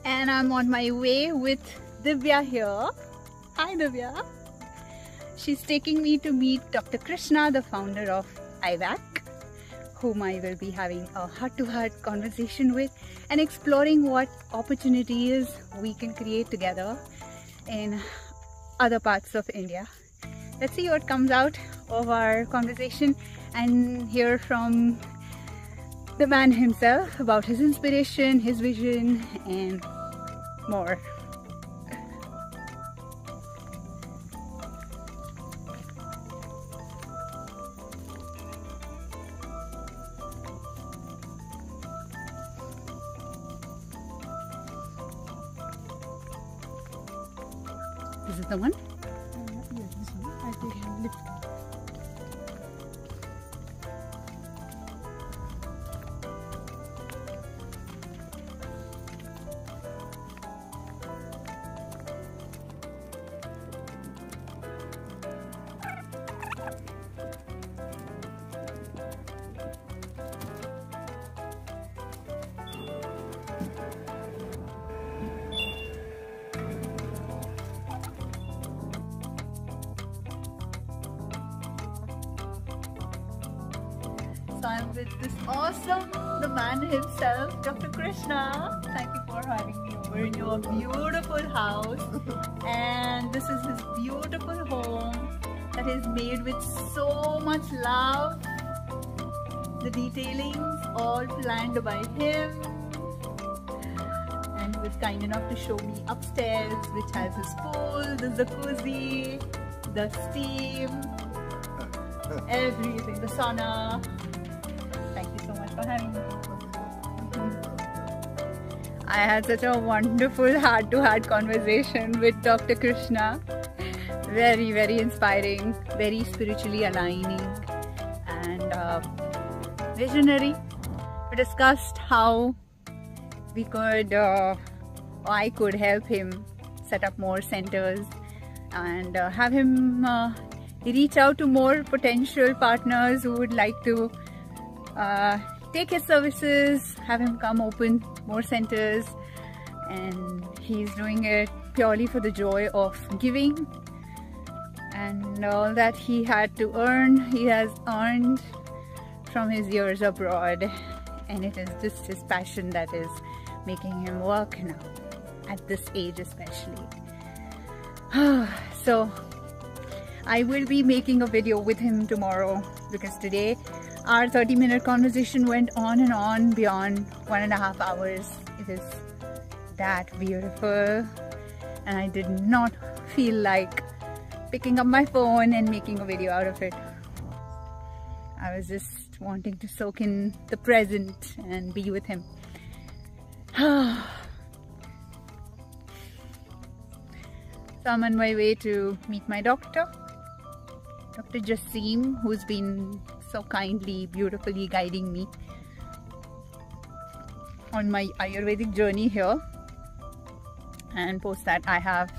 and I'm on my way with Divya here. Hi Divya. She's taking me to meet Dr. Krishna, the founder of IVAC, whom I will be having a heart-to-heart conversation with and exploring what opportunities we can create together in other parts of India. Let's see what comes out of our conversation and hear from the man himself about his inspiration, his vision, and more. This is the one? Yeah, this one. I take lift. So I'm with this awesome, the man himself, Dr. Krishna. Thank you for having me over in your beautiful house. And this is his beautiful home that is made with so much love. The detailings all planned by him. And he was kind enough to show me upstairs, which has his pool, the jacuzzi, the steam, everything, the sauna. Thank you so much for having me. I had such a wonderful heart-to-heart conversation with Dr. Krishna. Very, very inspiring, very spiritually aligning and visionary. We discussed how we could, I could help him set up more centers and have him reach out to more potential partners who would like to take his services, have him come open more centers, and he's doing it purely for the joy of giving, and all that he had to earn, he has earned from his years abroad, and it is just his passion that is making him work now, at this age especially. So I will be making a video with him tomorrow, because today our 30-minute conversation went on and on beyond 1.5 hours. It is that beautiful, and I did not feel like picking up my phone and making a video out of it. I was just wanting to soak in the present and be with him. So I'm on my way to meet my doctor, Dr. Jasim, who's been so kindly, beautifully guiding me on my Ayurvedic journey here. And post that, I have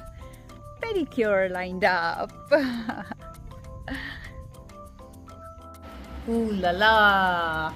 pedicure lined up. Ooh la la!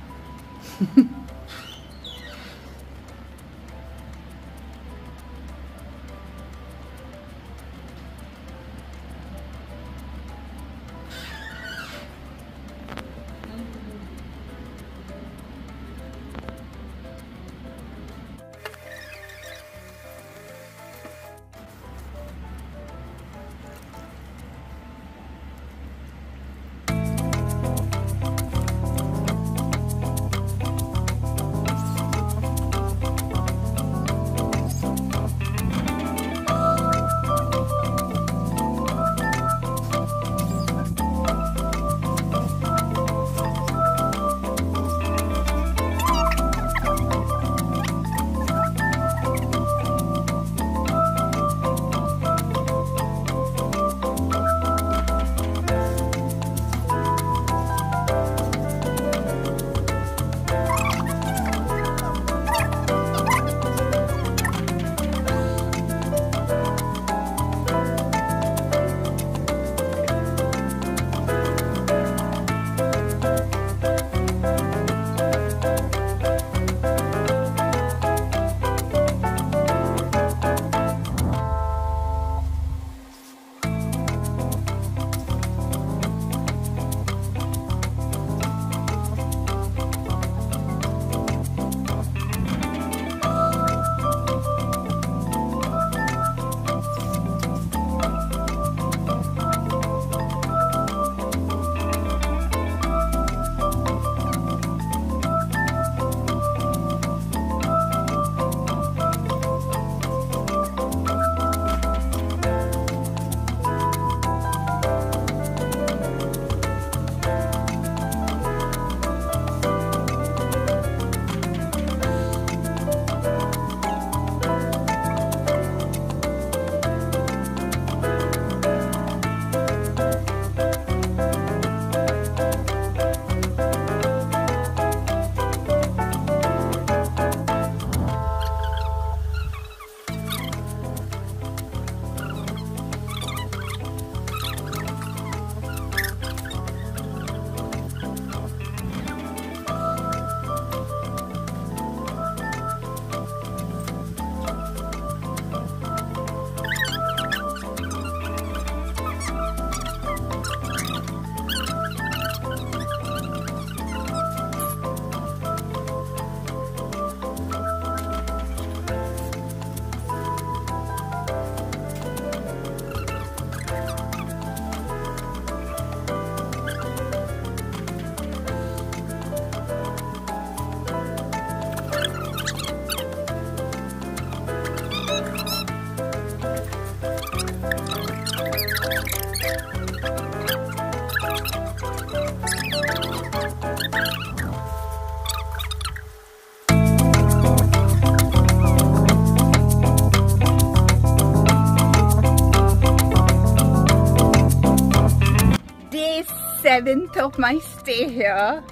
7th of my stay here,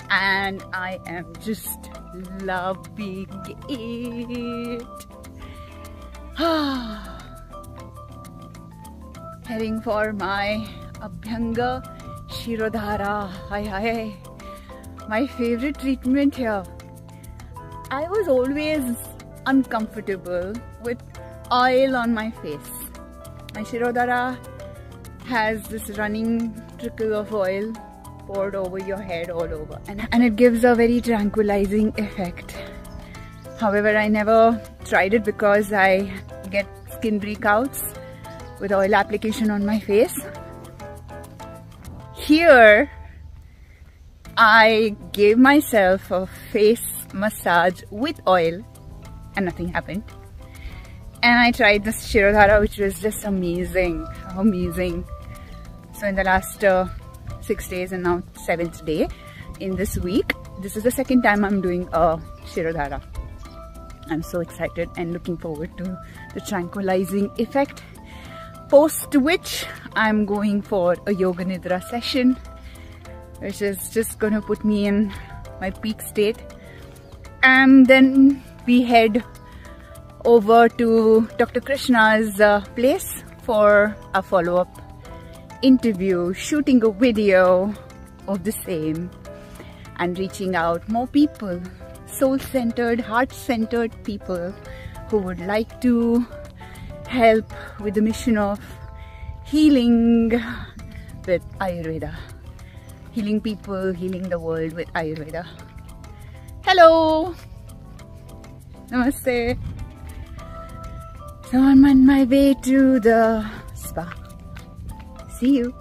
and I am just loving it. Heading for my Abhyanga Shirodhara. Hi. My favorite treatment here. I was always uncomfortable with oil on my face. My Shirodhara has this running trickle of oil poured over your head all over, and it gives a very tranquilizing effect. However, I never tried it because I get skin breakouts with oil application on my face. Here, I gave myself a face massage with oil and nothing happened. And I tried this Shirodhara, which was just amazing. So in the last 6 days and now 7th day in this week, this is the second time I'm doing a Shirodhara. I'm so excited and looking forward to the tranquilizing effect. Post which I'm going for a Yoga Nidra session, which is just gonna put me in my peak state. And then we head over to Dr. Krishna's place for a follow-up interview, shooting a video of the same and reaching out more people, soul-centered, heart-centered people who would like to help with the mission of healing with Ayurveda. Healing people, healing the world with Ayurveda. Hello! Namaste! So I'm on my way to the spa. See you!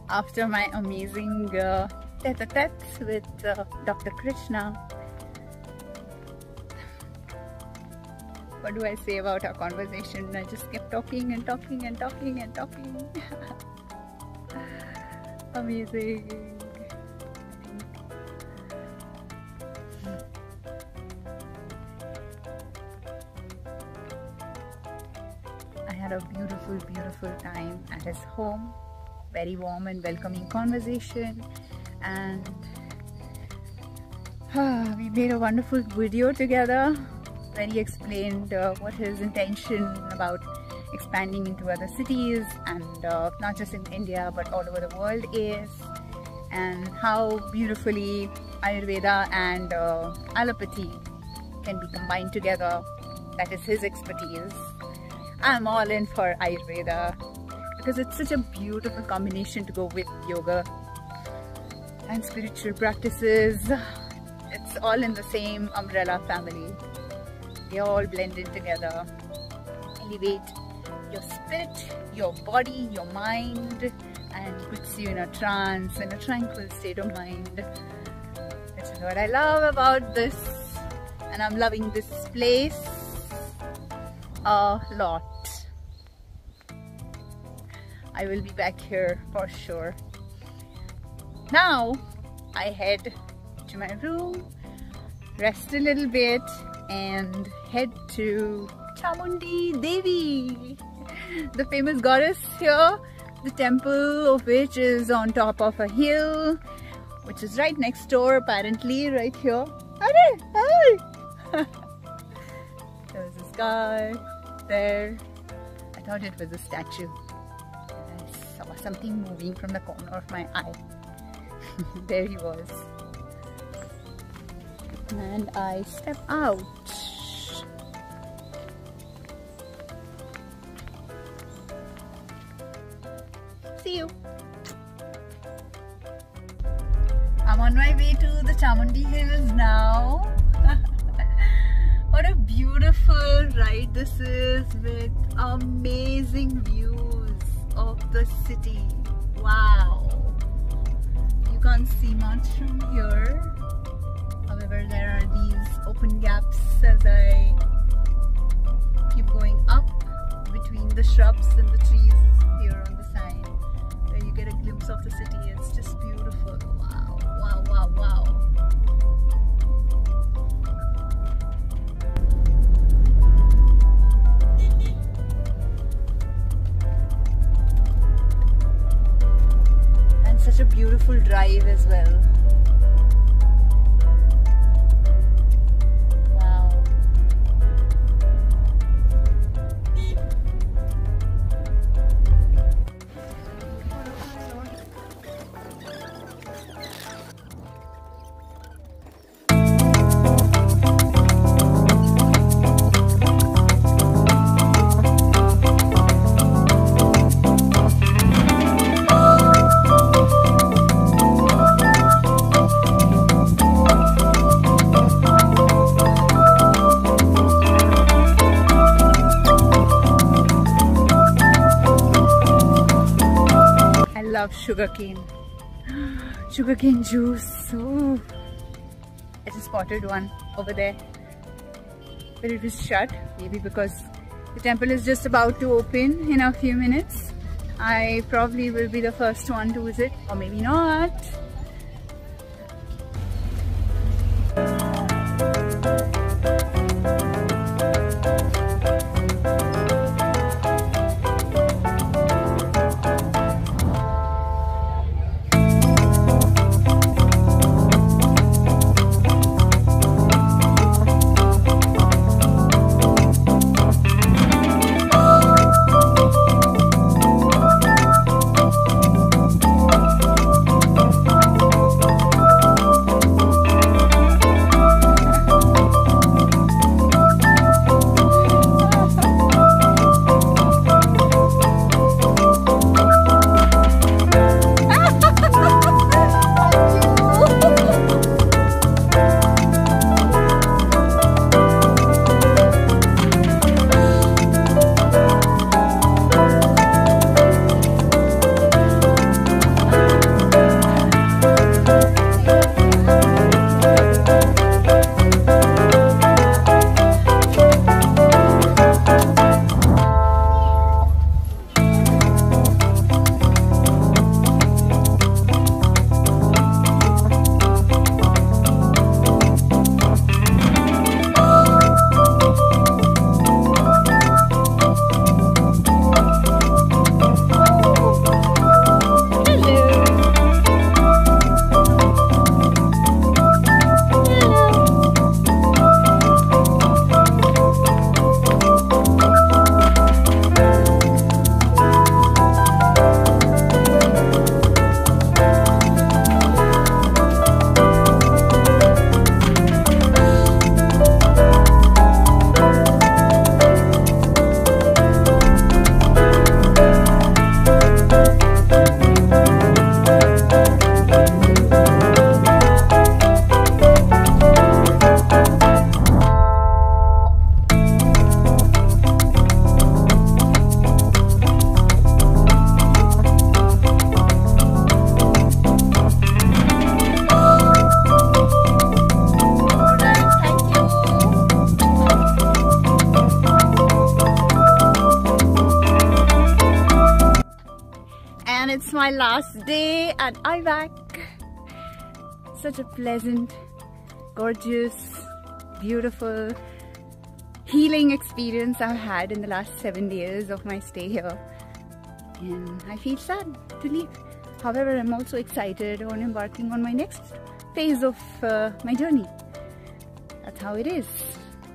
After my amazing tete-a-tetes with Dr. Krishna, what do I say about our conversation? I just kept talking and talking and talking and talking. Amazing. I had a beautiful time at his home. Very warm and welcoming conversation, and we made a wonderful video together where he explained what his intention about expanding into other cities, and not just in India but all over the world is, and how beautifully Ayurveda and allopathy can be combined together. That is his expertise. I'm all in for Ayurveda because it's such a beautiful combination to go with yoga and spiritual practices. It's all in the same umbrella family. They all blend in together. Elevate your spirit, your body, your mind, and puts you in a trance, in a tranquil state of mind. This is what I love about this, and I'm loving this place a lot. I will be back here for sure. Now I head to my room, rest a little bit, and head to Chamundi Devi, the famous goddess here, the temple of which is on top of a hill, which is right next door apparently, right here. Hi! There's this guy there. I thought it was a statue. I saw something moving from the corner of my eye. There he was. And I step out. See you. I'm on my way to the Chamundi Hills now. What a beautiful ride this is, with amazing views of the city. Wow. You can't see much from here. However, there are these open gaps as I keep going up between the shrubs and the trees here on the side, where you get a glimpse of the city. It's just beautiful. Wow, wow, wow, wow. beautiful drive as well. Wow. Love sugarcane juice. Oh, I just spotted one over there, but it was shut, maybe because the temple is just about to open in a few minutes. I probably will be the first one to visit, or maybe not. It's my last day at IVAC. Such a pleasant, gorgeous, beautiful, healing experience I've had in the last 7 days of my stay here. And I feel sad to leave. However, I'm also excited on embarking on my next phase of my journey. That's how it is.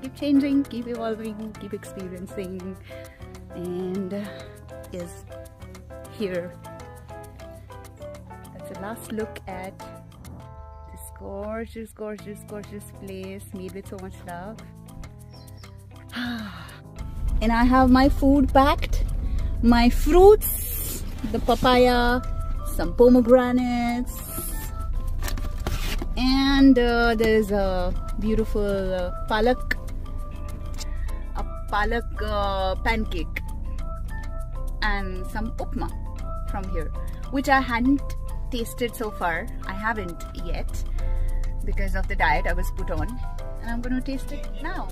Keep changing, keep evolving, keep experiencing, and is here. That's a last look at this gorgeous, gorgeous, gorgeous place made with so much love. And I have my food packed, my fruits, the papaya, some pomegranates, and there's a beautiful palak pancake and some upma from here, which I hadn't tasted so far. I haven't yet because of the diet I was put on, and I'm going to taste it now.